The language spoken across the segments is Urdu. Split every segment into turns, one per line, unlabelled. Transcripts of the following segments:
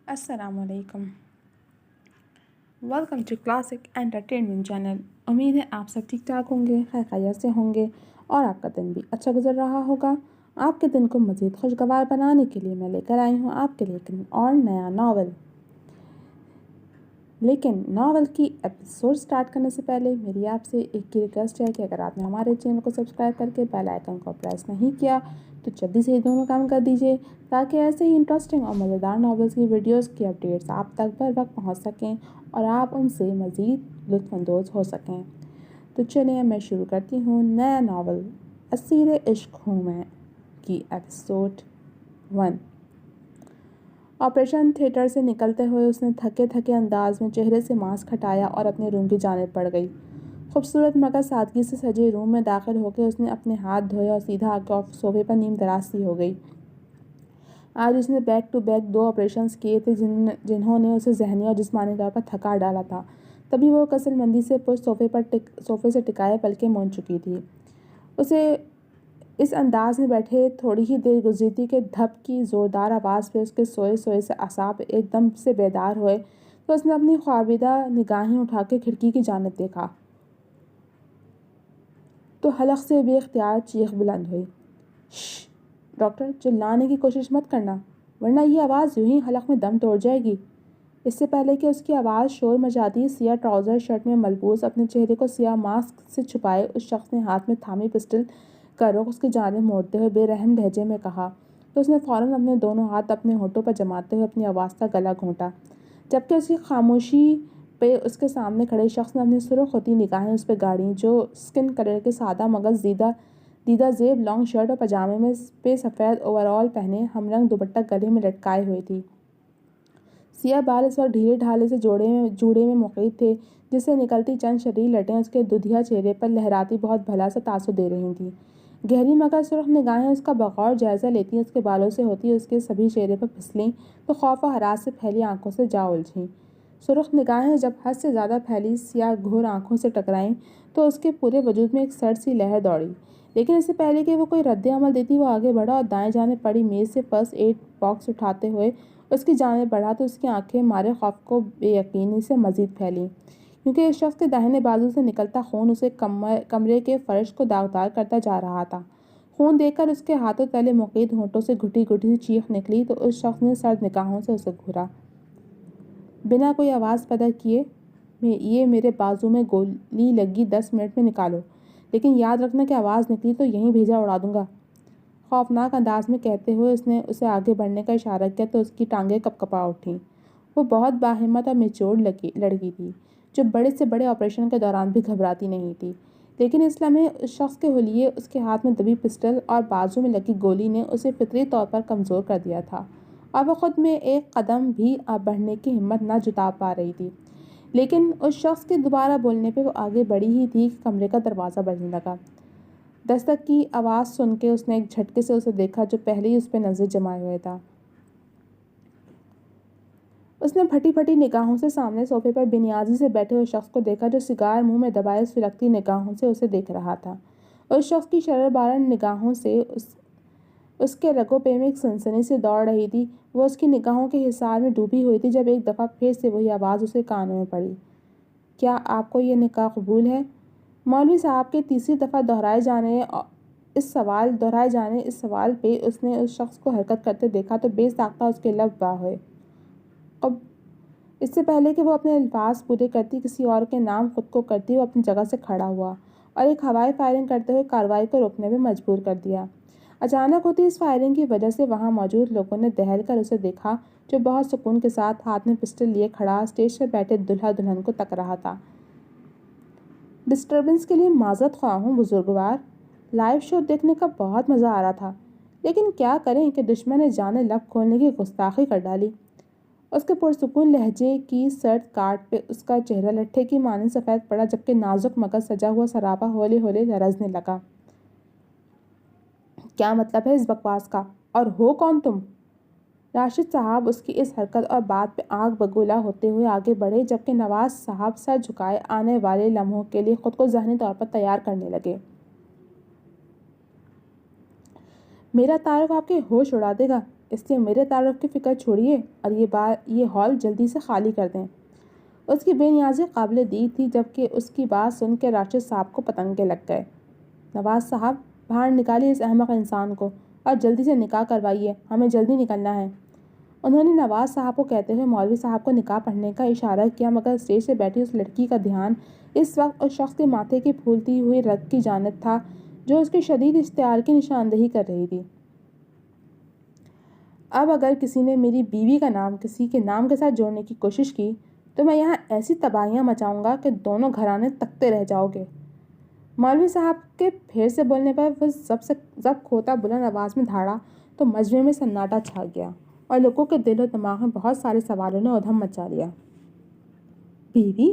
السلام علیکم، welcome to classic entertainment channel. امید ہے آپ سب ٹھیک ٹھاک ہوں گے، خیر خیریت سے ہوں گے اور آپ کا دن بھی اچھا گزر رہا ہوگا۔ آپ کے دن کو مزید خوشگوار بنانے کے لیے میں لے کر آئی ہوں آپ کے لیے ایک اور نیا ناول۔ لیکن ناول کی ایپیسوڈ سٹارٹ کرنے سے پہلے میری آپ سے ایک کی ریکویسٹ ہے کہ اگر آپ نے ہمارے چینل کو سبسکرائب کر کے بیل آئیکن کو پریس نہیں کیا تو جلدی سے یہ دونوں کام کر دیجیے تاکہ ایسے ہی انٹرسٹنگ اور مزیدار ناولز کی ویڈیوز کی اپڈیٹس آپ تک بر وقت پہنچ سکیں اور آپ ان سے مزید لطف اندوز ہو سکیں۔ تو چلیے میں شروع کرتی ہوں نیا ناول اسیر عشق ہوں میں کی ایپیسوڈ 1۔ آپریشن تھیٹر سے نکلتے ہوئے اس نے تھکے انداز میں چہرے سے ماسک ہٹایا اور اپنے روم کی جانب بڑھ گئی۔ خوبصورت مگر سادگی سے سجے روم میں داخل ہو کے اس نے اپنے ہاتھ دھوئے اور سیدھا آ کے صوفے پر نیم دراز سی ہو گئی۔ آج اس نے بیک ٹو بیک 2 آپریشنز کیے تھے جنہوں نے اسے ذہنی اور جسمانی طور پر تھکا ڈالا تھا، تبھی وہ کسل مندی سے پشت صوفے سے ٹکائے پلکیں مون چکی تھی۔ اسے اس انداز میں بیٹھے تھوڑی ہی دیر گزری تھی کہ دھپ کی زوردار آواز پہ اس کے سوئے سے اعصاب ایک دم سے بیدار ہوئے تو اس نے اپنی خوابیدہ نگاہیں اٹھا کے کھڑکی کی جانب دیکھا تو حلق سے بے اختیار چیخ بلند ہوئی۔ شش ڈاکٹر، چلانے کی کوشش مت کرنا ورنہ یہ آواز یوں ہی حلق میں دم توڑ جائے گی۔ اس سے پہلے کہ اس کی آواز شور مچاتی، سیاہ ٹراؤزر شرٹ میں ملبوس، اپنے چہرے کو سیاہ ماسک سے چھپائے اس شخص نے ہاتھ میں تھامی پسٹل کا رخ اس کی جانب موڑتے ہوئے بے رحم لہجے میں کہا تو اس نے فوراً اپنے دونوں ہاتھ اپنے ہونٹوں پر جماتے ہوئے اپنی آواز کا گلا گھونٹا، جبکہ اس کی خاموشی پہ اس کے سامنے کھڑے شخص نے اپنی سرخ ہوتی نگاہیں اس پہ گاڑیں جو اسکن کلر کے سادہ مگر دیدہ زیب لانگ شرٹ اور پاجامے میں پہ سفید اوور آل پہنے ہم رنگ دوپٹہ گلے میں لٹکائے ہوئے تھی۔ سیاہ بال اس وقت ڈھیلے ڈھالے سے جوڑے میں مقید تھے جس سے نکلتی چند شریر لٹیں اس کے دودھیا چہرے پر لہراتی بہت بھلا سا تاثر دے رہی تھیں۔ گہری مگر سرخ نگاہیں اس کا بغور جائزہ لیتی اس کے بالوں سے ہوتی اس کے سبھی چہرے پر پھسلیں تو خوف و ہراس سے پھیلی آنکھوں سے جا الجھیں۔ سرخ نگاہیں جب حد سے زیادہ پھیلی سیاہ گھور آنکھوں سے ٹکرائیں تو اس کے پورے وجود میں ایک سرد سی لہر دوڑی، لیکن اس سے پہلے کہ وہ کوئی رد عمل دیتی وہ آگے بڑھا اور دائیں جانب پڑی میز سے فرسٹ ایڈ باکس اٹھاتے ہوئے اس کی جانب بڑھا تو اس کی آنکھیں مارے خوف کو بے یقینی سے مزید پھیلیں، کیونکہ اس شخص کے داہنے بازو سے نکلتا خون اسے کمرے کے فرش کو داغدار کرتا جا رہا تھا۔ خون دیکھ کر اس کے ہاتھوں تلے مقید ہونٹوں سے گھٹی سی چیخ نکلی تو اس شخص نے سرد نگاہوں سے اسے گھورا۔ بنا کوئی آواز پیدا کیے یہ میرے بازو میں گولی لگی 10 منٹ میں نکالو، لیکن یاد رکھنا کہ آواز نکلی تو یہیں بھیجا اڑا دوں گا۔ خوفناک انداز میں کہتے ہوئے اس نے اسے آگے بڑھنے کا اشارہ کیا تو اس کی ٹانگیں کپکپا اٹھیں۔ وہ بہت باہمت اور میچور لڑکی تھی جو بڑے سے بڑے آپریشن کے دوران بھی گھبراتی نہیں تھی، لیکن اس لمحے اس شخص کے حلیے، اس کے ہاتھ میں دبی پسٹل اور بازو میں لگی گولی نے اسے فطری طور پر کمزور کر دیا تھا اور وہ خود میں ایک قدم بھی بڑھنے کی ہمت نہ جتا پا رہی تھی۔ لیکن اس شخص کے دوبارہ بولنے پہ وہ آگے بڑھی ہی تھی کہ کمرے کا دروازہ بجنے لگا۔ دستک کی آواز سن کے اس نے ایک جھٹکے سے اسے دیکھا جو پہلے ہی اس پہ نظر جمائے ہوئے تھا۔ اس نے پھٹی نگاہوں سے سامنے صوفے پر بے نیازی سے بیٹھے ہوئے شخص کو دیکھا جو سگار منہ میں دبائے سلگتی نگاہوں سے اسے دیکھ رہا تھا۔ اس شخص کی شرر بارہ نگاہوں سے اس کے رگوں پہ میں ایک سنسنی سی دوڑ رہی تھی۔ وہ اس کی نگاہوں کے حصار میں ڈوبی ہوئی تھی جب ایک دفعہ پھر سے وہی آواز اسے کانوں میں پڑی، کیا آپ کو یہ نکاح قبول ہے؟ مولوی صاحب کے تیسری دفعہ دہرائے جانے اس سوال پہ اس نے اس شخص کو حرکت کرتے دیکھا تو بے ساختہ اس کے لب واہ ہوئے۔ اس سے پہلے کہ وہ اپنے الفاظ پورے کرتی کسی اور کے نام خود کو کرتی وہ اپنی جگہ سے کھڑا ہوا اور ایک ہوائی فائرنگ کرتے ہوئے کارروائی کو روکنے میں مجبور کر دیا۔ اچانک ہوتی اس فائرنگ کی وجہ سے وہاں موجود لوگوں نے دہل کر اسے دیکھا جو بہت سکون کے ساتھ ہاتھ میں پسٹل لیے کھڑا اسٹیج پر بیٹھے دلہا دلہن کو تک رہا تھا۔ ڈسٹربنس کے لیے معذرت خواہ ہوں بزرگوار، لائیو شو دیکھنے کا بہت مزہ آ رہا تھا، لیکن کیا کریں کہ دشمن نے جانے لب کھولنے کی گستاخی کر ڈالی۔ اس کے پرسکون لہجے کی سرد کاٹ پہ اس کا چہرہ لٹھے کی مانند سفید پڑا جبکہ نازک مگر سجا ہوا سراپا ہولے ہولے لرزنے لگا۔ کیا مطلب ہے اس بکواس کا، اور ہو کون تم؟ راشد صاحب اس کی اس حرکت اور بات پہ آگ بگولا ہوتے ہوئے آگے بڑھے جبکہ نواز صاحب سر جھکائے آنے والے لمحوں کے لیے خود کو ذہنی طور پر تیار کرنے لگے۔ میرا تعارف آپ کے ہوش اڑا دے گا، اس لیے میرے تعارف کی فکر چھوڑیے اور یہ ہال جلدی سے خالی کر دیں۔ اس کی بے نیازی قابل دید تھی، جبکہ اس کی بات سن کے راشد صاحب کو پتنگے لگ گئے۔ نواز صاحب، باہر نکالیے اس احمق انسان کو اور جلدی سے نکاح کروائیے، ہمیں جلدی نکلنا ہے۔ انہوں نے نواز صاحب کو کہتے ہوئے مولوی صاحب کو نکاح پڑھنے کا اشارہ کیا، مگر اسٹیج سے بیٹھی اس لڑکی کا دھیان اس وقت اس شخص کے ماتھے کی پھولتی ہوئی رگ کی جانب تھا جو اس کے شدید اشتعال کی نشاندہی کر رہی تھی۔ اب اگر کسی نے میری بیوی کا نام کسی کے نام کے ساتھ جوڑنے کی کوشش کی تو میں یہاں ایسی تباہیاں مچاؤں گا کہ دونوں گھرانے تکتے رہ جاؤ گے۔ مولوی صاحب کے پھر سے بولنے پر وہ ضبط کھوتا بلند آواز میں دھاڑا تو مجمع میں سناٹا چھا گیا اور لوگوں کے دل و دماغ میں بہت سارے سوالوں نے ادھم مچا لیا۔ بیوی؟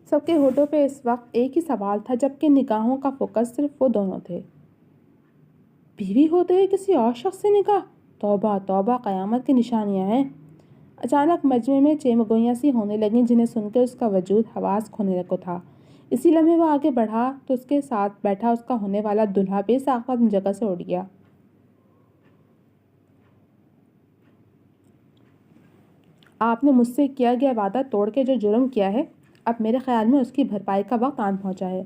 سب کے ہونٹوں پہ اس وقت ایک ہی سوال تھا، جبکہ نگاہوں کا فوکس صرف وہ دونوں تھے۔ بیوی ہوتے ہوئے کسی اور شخص سے نکاح؟ توبہ توبہ، قیامت کی نشانیاں ہیں۔ اچانک مجمع میں چیمگوئیاں سی ہونے لگیں جنہیں سن کے اس کا وجود حواس کھونے کو تھا۔ اسی لمحے وہ آگے بڑھا تو اس کے ساتھ بیٹھا اس کا ہونے والا دلہا بے ساختہ اپنی جگہ سے اٹھ گیا۔ آپ نے مجھ سے کیا گیا وعدہ توڑ کے جو جرم کیا ہے، اب میرے خیال میں اس کی بھرپائی کا وقت آن پہنچا ہے۔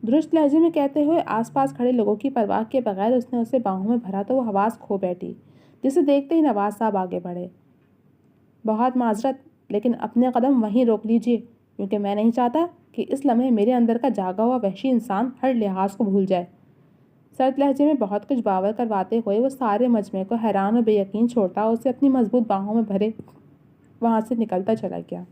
درست لہجے میں کہتے ہوئے آس پاس کھڑے لوگوں کی پرواہ کیے بغیر اس نے اسے باہوں میں بھرا تو وہ حواس کھو بیٹھی، جسے دیکھتے ہی نواز صاحب آگے بڑھے۔ بہت معذرت، لیکن اپنے قدم وہیں روک لیجیے، کیونکہ میں نہیں چاہتا کہ اس لمحے میرے اندر کا جاگا ہوا وحشی انسان ہر لحاظ کو بھول جائے۔ سرد لہجے میں بہت کچھ باور کرواتے ہوئے وہ سارے مجمع کو حیران و بے یقین چھوڑتا اسے اپنی مضبوط باہوں میں بھرے وہاں سے نکلتا چلا گیا۔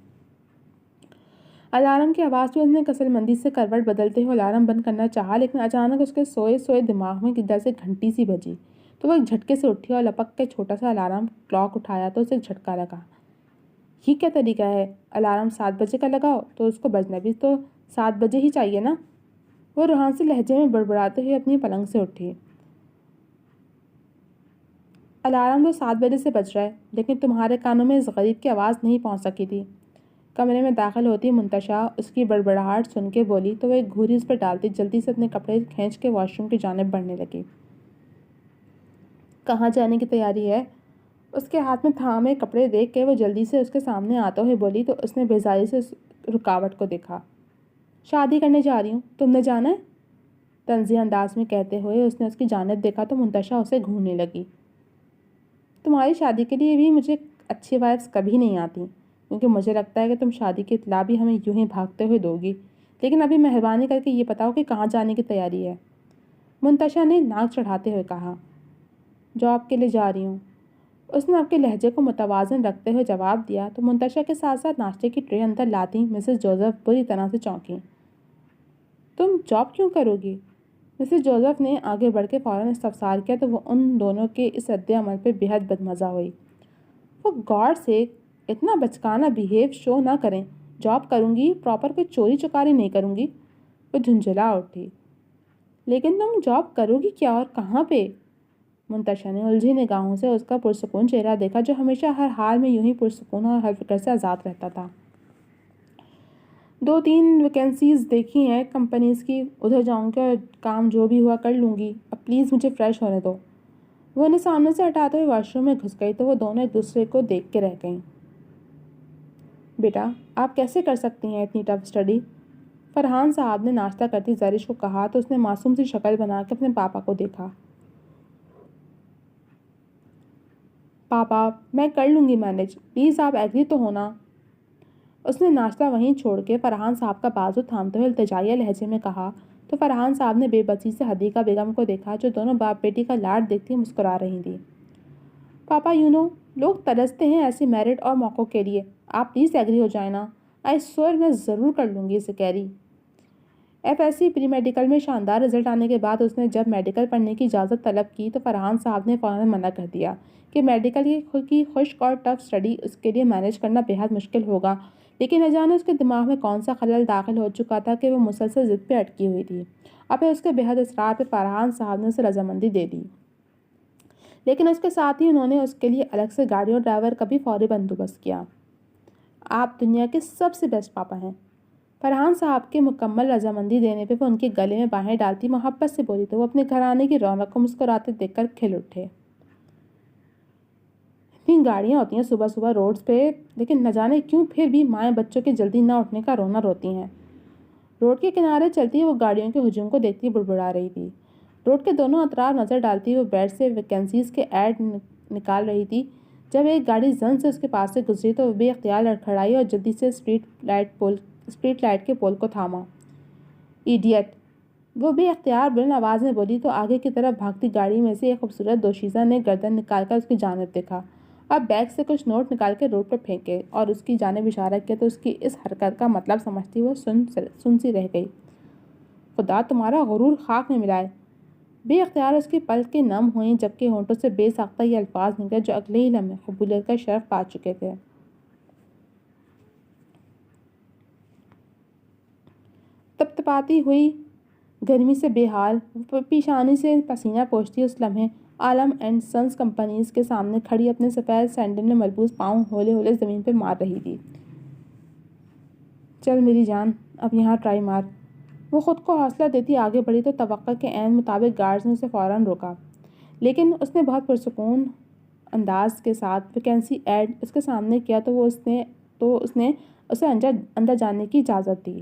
الارم کی آواز پہ اس نے کسل مندی سے کروٹ بدلتے ہوئے الارم بند کرنا چاہا، لیکن اچانک اس کے سوئے سوئے دماغ میں جیسے گھنٹی سی بجی تو وہ ایک جھٹکے سے اٹھی اور لپک کے چھوٹا سا الارم کلاک اٹھایا تو اسے جھٹکا لگا۔ یہ کیا طریقہ ہے؟ الارم 7 بجے کا لگاؤ تو اس کو بجنا بھی تو 7 بجے ہی چاہیے نا۔ وہ روحان سے لہجے میں بڑبڑاتے ہوئے اپنی پلنگ سے اٹھی۔ الارم تو 7 بجے سے بج رہا ہے، لیکن تمہارے کانوں میں اس غریب کی آواز نہیں پہنچ سکی تھی۔ کمرے میں داخل ہوتی منتشا اس کی بڑبڑاہٹ سن کے بولی تو وہ ایک گھوری اس پر ڈالتی جلدی سے اپنے کپڑے کھینچ کے واش روم کی جانب بڑھنے لگی۔ کہاں جانے کی تیاری ہے؟ اس کے ہاتھ میں تھامے کپڑے دیکھ کے وہ جلدی سے اس کے سامنے آتے ہوئے بولی تو اس نے بیزاری سے اس رکاوٹ کو دیکھا۔ شادی کرنے جا رہی ہوں، تم نے جانا ہے؟ طنزیہ انداز میں کہتے ہوئے اس نے اس کی جانب دیکھا تو منتشا اسے گھورنے لگی۔ تمہاری شادی کے لیے بھی مجھے اچھی وائبس کبھی نہیں آتی، کیونکہ مجھے لگتا ہے کہ تم شادی کی اطلاع بھی ہمیں یوں ہی بھاگتے ہوئے دو گی، لیکن ابھی مہربانی کر کے یہ بتاؤ کہ کہاں جانے کی تیاری ہے؟ منتشا نے ناک چڑھاتے ہوئے کہا۔ جاب کے لیے جا رہی ہوں، اس نے اپنے لہجے کو متوازن رکھتے ہوئے جواب دیا تو منتشا کے ساتھ ساتھ ناشتے کی ٹرے اندر لاتی مسز جوزف بری طرح سے چونکی۔ تم جاب کیوں کرو گی؟ مسز جوزف نے آگے بڑھ کے فوراً استفسار کیا تو وہ ان دونوں کے اس رد عمل پہ بے حد بدمزہ ہوئی۔ وہ گاڈ سے اتنا بچکانہ بیہیو شو نہ کریں، جاب کروں گی، پراپر کوئی چوری چکاری نہیں کروں گی۔ وہ جھنجھلا اٹھی۔ لیکن تم جاب کرو گی کیا اور کہاں پہ؟ منتشا نے الجھی نگاہوں سے اس کا پرسکون چہرہ دیکھا جو ہمیشہ ہر حال میں یوں ہی پرسکون اور ہر فکر سے آزاد رہتا تھا۔ 2-3 ویکنسیز دیکھی ہیں کمپنیز کی، ادھر جاؤں گی اور کام جو بھی ہوا کر لوں گی، اب پلیز مجھے فریش ہونے دو۔ وہ انہیں سامنے سے ہٹاتے ہوئے واش روم میں گھس گئی تو وہ دونوں ایک دوسرے کو دیکھ کے رہ گئیں۔ بیٹا، آپ کیسے کر سکتی ہیں اتنی ٹف اسٹڈی؟ فرحان صاحب نے ناشتہ کرتی زرش کو کہا تو اس نے معصوم سی شکل بنا کے اپنے پاپا کو دیکھا۔ پاپا، میں کر لوں گی مینج، پلیز آپ ایگری تو ہونا۔ اس نے ناشتہ وہیں چھوڑ کے فرحان صاحب کا بازو تھامتے ہوئے التجائیہ لہجے میں کہا تو فرحان صاحب نے بے بسی سے حدیقہ بیگم کو دیکھا جو دونوں باپ بیٹی کا لاڈ دیکھتی مسکرا رہی تھیں۔ پاپا، لوگ ترستے ہیں ایسی میرٹ اور موقعوں کے لیے، آپ پلیز ایگری ہو جائیں نا۔ آئی سوئر میں ضرور کر لوں گی اسے کیری۔ FSC پری میڈیکل میں شاندار رزلٹ آنے کے بعد اس نے جب میڈیکل پڑھنے کی اجازت طلب کی تو فرحان صاحب نے فوراً منع کر دیا کہ میڈیکل کی خشک اور ٹف اسٹڈی اس کے لیے مینج کرنا بے حد مشکل ہوگا، لیکن نہ جانے اس کے دماغ میں کون سا خلل داخل ہو چکا تھا کہ وہ مسلسل ضد پہ اٹکی ہوئی تھی، اور پھر اس کے بے حد اصرار پہ فرحان صاحب نے اسے رضامندی دے دی۔ لیکن اس کے ساتھ ہی انہوں نے اس کے لیے الگ سے گاڑی اور ڈرائیور کا بھی فوری بندوبست کیا۔ آپ دنیا کے سب سے بیسٹ پاپا ہیں۔ فرحان صاحب کے مکمل رضامندی دینے پہ وہ ان کے گلے میں باہیں ڈالتی محبت سے بولی تو وہ اپنے گھرانے کی رونق کو مسکراتے دیکھ کر کھل اٹھے۔ اتنی گاڑیاں ہوتی ہیں صبح صبح روڈز پہ، لیکن نہ جانے کیوں پھر بھی مائیں بچوں کے جلدی نہ اٹھنے کا رونا روتی ہیں۔ روڈ کے کنارے چلتی وہ گاڑیوں کے ہجوم کو دیکھتی بڑبڑا رہی تھی۔ روڈ کے دونوں اطراف نظر ڈالتی وہ بیڈ سے ویکینسیز کے ایڈ نکال رہی تھی۔ جب ایک گاڑی زن سے اس کے پاس سے گزری تو وہ بے اختیار لڑکھڑائی اور جلدی سے اسٹریٹ لائٹ کے پول کو تھاما۔ ایڈیٹ! وہ بے اختیار بلند آواز میں بولی تو آگے کی طرف بھاگتی گاڑی میں سے ایک خوبصورت دوشیزہ نے گردن نکال کر اس کی جانب دیکھا اور بیگ سے کچھ نوٹ نکال کے روڈ پر پھینکے اور اس کی جانب اشارہ کیا تو اس کی اس حرکت کا مطلب سمجھتی وہ سن سی رہ گئی۔ خدا تمہارا غرور خاک میں ملائے! بے اختیار اس کی پلکیں نم ہوئیں جبکہ ہونٹوں سے بے ساختہ یہ الفاظ نکلے جو اگلے ہی لمحے قبولیت کا شرف پا چکے تھے۔ تپتپاتی ہوئی گرمی سے بے حال، پیشانی سے پسینہ پوچھتی اس لمحے عالم اینڈ سنز کمپنیز کے سامنے کھڑی اپنے سفید سینڈل میں ملبوس پاؤں ہولے ہولے زمین پہ مار رہی تھی۔ چل میری جان، اب یہاں ٹرائی مار۔ وہ خود کو حوصلہ دیتی آگے بڑھی تو توقع کے عین مطابق گارڈز نے اسے فوراً روکا، لیکن اس نے بہت پرسکون انداز کے ساتھ ویکینسی ایڈ اس کے سامنے کیا تو اس نے اسے اندر جانے کی اجازت دی۔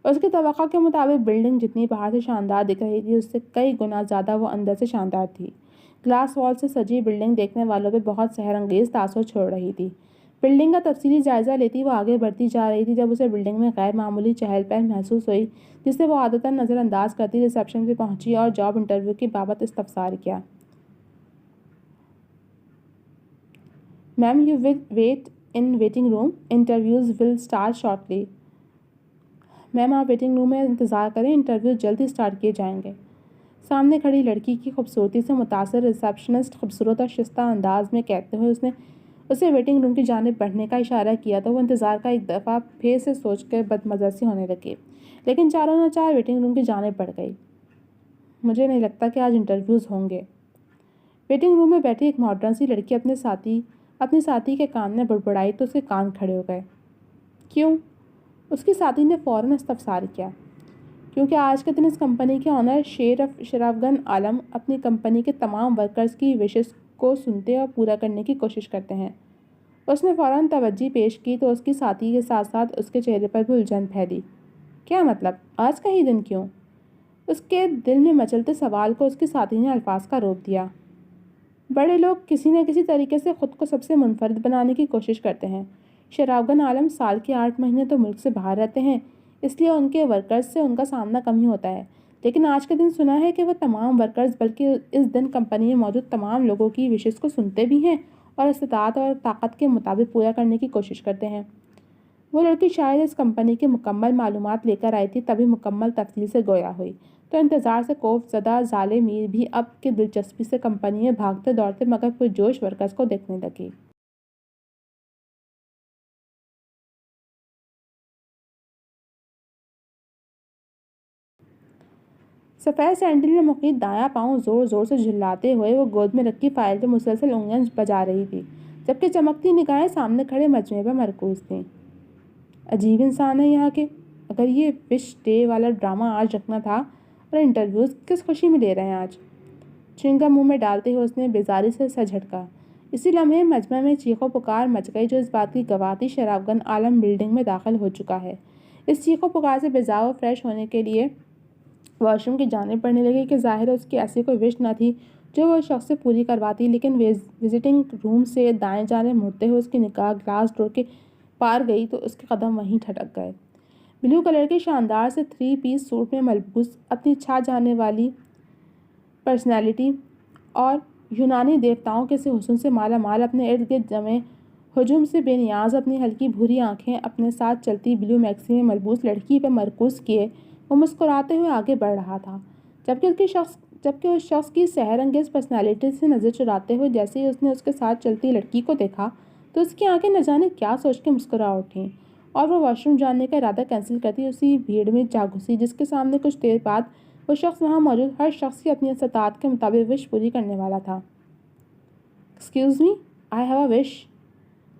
اس کی توقع کے مطابق بلڈنگ جتنی باہر سے شاندار دکھ رہی تھی اس سے کئی گنا زیادہ وہ اندر سے شاندار تھی۔ گلاس وال سے سجی بلڈنگ دیکھنے والوں پہ بہت سحر انگیز تاثر چھوڑ رہی تھی۔ بلڈنگ کا تفصیلی جائزہ لیتی وہ آگے بڑھتی جا رہی تھی جب اسے بلڈنگ میں غیر معمولی چہل پہل محسوس ہوئی جسے وہ عادتاً نظر انداز کرتی ریسیپشن پہ پہنچی اور جاب انٹرویو کی بابت استفسار کیا۔ Ma'am you will wait in waiting room, interviews will start shortly. Ma'am آپ ویٹنگ روم میں انتظار کریں، انٹرویو جلد ہی اسٹارٹ کیے جائیں گے۔ سامنے کھڑی لڑکی کی خوبصورتی سے متاثر ریسیپشنسٹ خوبصورت اور شائستہ انداز میں کہتے ہوئے اس نے اسے ویٹنگ روم کی جانب بڑھنے کا اشارہ کیا تو وہ انتظار کا ایک دفعہ پھر سے سوچ کر بدمزہ سی ہونے لگی، لیکن چاروں ناچار ویٹنگ روم کی جانب بڑھ گئی۔ مجھے نہیں لگتا کہ آج انٹرویوز ہوں گے۔ ویٹنگ روم میں بیٹھی ایک ماڈرن سی لڑکی اپنے ساتھی کے کان میں بڑبڑائی تو اس کے کان کھڑے ہو گئے۔ کیوں؟ اس کی ساتھی نے فوراً استفسار کیا۔ کیونکہ آج کے دن اس کمپنی کے آنر شرف گن عالم اپنی کمپنی کے تمام ورکرز کی وشز کو سنتے اور پورا کرنے کی کوشش کرتے ہیں۔ اس نے فوراً توجہ پیش کی تو اس کی ساتھی کے ساتھ ساتھ اس کے چہرے پر بھی الجھن پھیلی۔ کیا مطلب؟ آج کا ہی دن کیوں؟ اس کے دل میں مچلتے سوال کو اس کی ساتھی نے الفاظ کا روپ دیا۔ بڑے لوگ کسی نہ کسی طریقے سے خود کو سب سے منفرد بنانے کی کوشش کرتے ہیں۔ شرف گن عالم سال کے 8 مہینے تو ملک سے باہر رہتے ہیں، اس لیے ان کے ورکرز سے ان کا سامنا کم ہی ہوتا ہے، لیکن آج کے دن سنا ہے کہ وہ تمام ورکرز بلکہ اس دن کمپنی میں موجود تمام لوگوں کی وشز کو سنتے بھی ہیں اور استطاعت اور طاقت کے مطابق پورا کرنے کی کوشش کرتے ہیں۔ وہ لڑکی شاید اس کمپنی کی مکمل معلومات لے کر آئی تھی تبھی مکمل تفصیل سے گویا ہوئی تو انتظار سے خوف زدہ ظالے میر بھی اب کی دلچسپی سے کمپنی میں بھاگتے دوڑتے مگر پرجوش ورکرز کو دیکھنے لگی۔ سفید سینڈل میں مقید دایاں پاؤں زور زور سے جھلاتے ہوئے وہ گود میں رکھی فائل پہ مسلسل انگلیاں بجا رہی تھی جبکہ چمکتی نگاہیں سامنے کھڑے مجموعے پر مرکوز تھیں۔ عجیب انسان ہے یہاں کے، اگر یہ وش ڈے والا ڈرامہ آج رکھنا تھا اور انٹرویوز کس خوشی میں لے رہے ہیں آج۔ چنگم منہ میں ڈالتے ہوئے اس نے بیزاری سے سر جھٹکا۔ اسی لمحے مجمع میں چیخ و پکار مچ گئی جو اس بات کی گواہ تھی شرف گن عالم بلڈنگ میں داخل ہو چکا ہے۔ اس چیخ و پکار سے بیزار و فریش ہونے کے لیے واش روم کی جانب بڑھنے لگی کہ ظاہر ہے اس کی ایسی کوئی وش نہ تھی جو وہ شخص سے پوری کرواتی، لیکن وزٹنگ روم سے دائیں جانب مڑتے ہوئے اس کی نگاہ گلاس ڈور کے پار گئی تو اس کے قدم وہیں ٹھٹک گئے۔ بلو کلر کے شاندار سے 3 پیس سوٹ میں ملبوس، اپنی چھا جانے والی پرسنالٹی اور یونانی دیوتاؤں کے سے حسن سے مالا مال اپنے ارد گرد جمے ہجوم سے بے نیاز اپنی ہلکی بھوری آنکھیں اپنے ساتھ چلتی بلو میکسی میں ملبوس لڑکی پر مرکوز کیے وہ مسکراتے ہوئے آگے بڑھ رہا تھا جبکہ اس شخص کی سحر انگیز پرسنالٹی سے نظر چراتے ہوئے جیسے ہی اس نے اس کے ساتھ چلتی لڑکی کو دیکھا تو اس کی آنکھیں نہ جانے کیا سوچ کے مسکرا اٹھیں اور وہ واش روم جانے کا ارادہ کینسل کرتی اسی بھیڑ میں جا گھسی جس کے سامنے کچھ دیر بعد وہ شخص وہاں موجود ہر شخص کی اپنی استطاعت کے مطابق وش پوری کرنے والا تھا۔ Excuse me, I have a wish.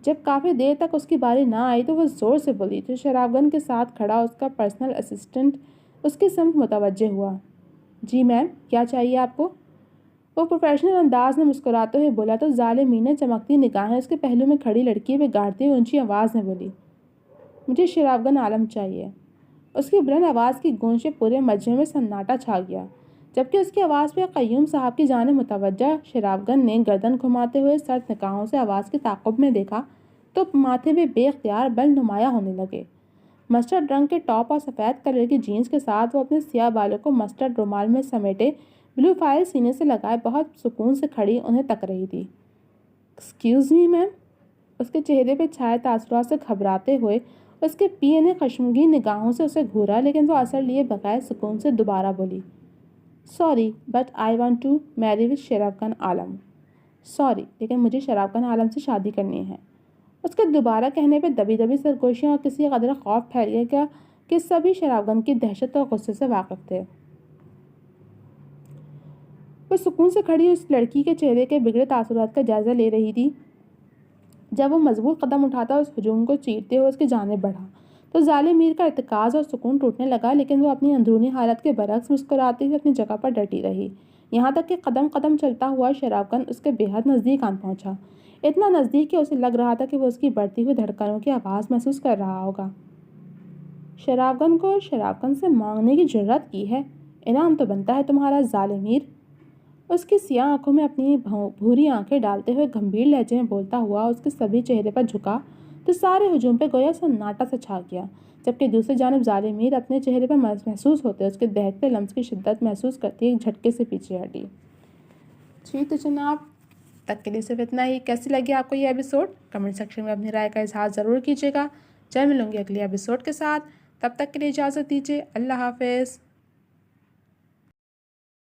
جب کافی دیر تک اس کی باری نہ آئی تو وہ زور سے بولی تو شرف گن کے ساتھ کھڑا اس کا پرسنل اسسٹنٹ اس کی سمت متوجہ ہوا۔ جی میم، کیا چاہیے آپ کو؟ وہ پروفیشنل انداز میں مسکراتے ہوئے بولا تو ظالمین نے چمکتی نگاہیں اس کے پہلو میں کھڑی لڑکی پہ گاڑتے ہوئے اونچی آواز میں بولی، مجھے شرافگن عالم چاہیے۔ اس کی بلند آواز کی گونج سے پورے مجمع میں سناٹا چھا گیا، جبکہ اس کی آواز پہ قیوم صاحب کی جانب متوجہ شرافگن نے گردن گھماتے ہوئے سرد نگاہوں سے آواز کے تعاقب میں دیکھا تو ماتھے میں بے اختیار بل نمایاں ہونے لگے۔ مسٹرڈ رنگ کے ٹاپ اور سفید کلر کی جینس کے ساتھ وہ اپنے سیاہ بالوں کو مسٹرڈ رومال میں سمیٹے بلو فائل سینے سے لگائے بہت سکون سے کھڑی انہیں تک رہی تھی۔ ایکسکیوز می میم، اس کے چہرے پہ چھائے تاثرات سے گھبراتے ہوئے اس کے پی نے خشمگین نگاہوں سے اسے گھورا، لیکن وہ اثر لیے بغیر سکون سے دوبارہ بولی، sorry but I want to marry with Sherafgan Alam. Sorry لیکن مجھے شرافگن عالم سے شادی کرنی ہے۔ اس کے دوبارہ کہنے پہ دبی دبی سرگوشیاں اور کسی قدر خوف پھیل گیا کیا کہ سبھی شرافگن کی دہشت اور غصے سے واقف تھے۔ وہ سکون سے کھڑی اس لڑکی کے چہرے کے بگڑے تاثرات کا جائزہ لے رہی تھی جب وہ مضبوط قدم اٹھاتا اس ہجوم کو چیرتے ہوئے اس کی جانب بڑھا تو ظالم میر کا ارتکاز اور سکون ٹوٹنے لگا، لیکن وہ اپنی اندرونی حالت کے برعکس مسکراتے ہوئے اپنی جگہ پر ڈٹی رہی، یہاں تک کہ قدم قدم چلتا ہوا شرافگن اس کے بے حد نزدیک آن پہنچا، اتنا نزدیک کہ اسے لگ رہا تھا کہ وہ اس کی بڑھتی ہوئی دھڑکنوں کی آواز محسوس کر رہا ہوگا۔ شرافگن کو شرافگن سے مانگنے کی جرات کی ہے، انعام تو بنتا ہے تمہارا ظالم میر۔ اس کی سیاہ آنکھوں میں اپنی بھوری آنکھیں ڈالتے ہوئے گمبھیر لہجے میں بولتا ہوا اس کے سبھی چہرے پر جھکا تو سارے ہجوم پہ گویا سناٹا سے چھا گیا، جبکہ دوسری جانب ظالم میر اپنے چہرے پر محسوس ہوتے اس کے دہتے لمس کی شدت محسوس کرتی ایک جھٹکے سے پیچھے ہٹی۔ جی تو جناب، تک کے لیے صرف اتنا ہی۔ کیسی لگی آپ کو یہ ایپیسوڈ؟ کمنٹ سیکشن میں اپنی رائے کا اظہار ضرور کیجیے گا۔ جلد ملوں گی اگلی ایپیسوڈ کے ساتھ، تب تک کے لیے اجازت دیجیے۔ اللہ حافظ۔